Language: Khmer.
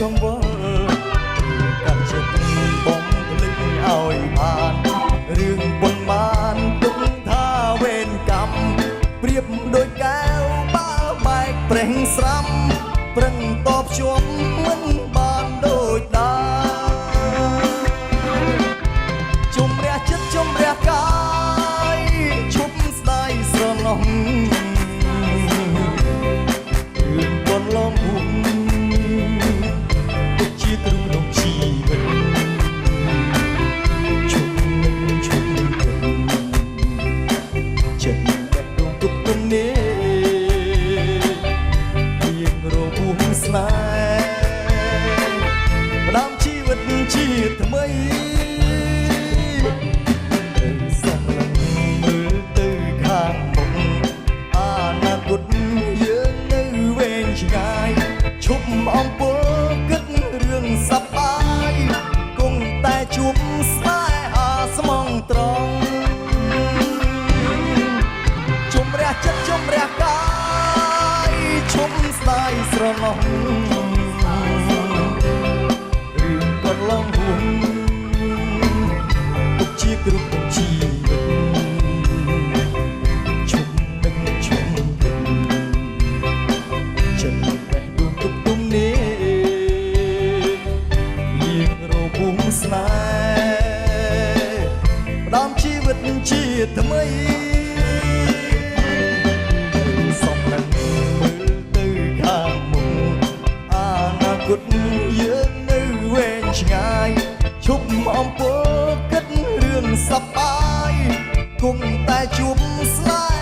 កង្វល់កាន់ចិត្តបងភ្លេចឲ្យបានរឿងបុណ្យបានទុកថាវេនកម្មប្រៀបដូចកែវបើបែកប្រេងស្រាំប្រឹងតបជាប់មិនបានដូចដើមជំរះចិត្តជំរះកាយឈប់ស្ដាយស្រណោះរឿងកូនឡងហួងទុកជាទ្រូងក្នុងជីវិតជុំនឹងជុំចិត្តបែបដងទុកទំនេររៀងរវល់ស្នេហ៍ផ្ដាំជីវិតជាថ្មីសំឡងមើលទៅខាងមុខអនាគតយើងនៅវែងឆ្ងាយឈប់អំពើគិតរឿងសប្បាយគង់តែជួបស្នេហាស្មងត្រង់ជំរះចិត្តជំរះកាយឈប់ស្ដាយស្រណោះរឿងកន្លងហួងទុកជាគ្រប់ជីវិតឈប់នឹងឈប់ចិត្តបែបដួងទុកទំនេររៀងរវល់ស្នេហ៍ផ្ដាំជីវិតជាថ្មីសំឡេងមើលទៅខាងមុខអនាគតយើងនៅវែងឆ្ងាយឈប់អំពើគិតរឿងសប្បាយគង់តែជួបស្នេហ៍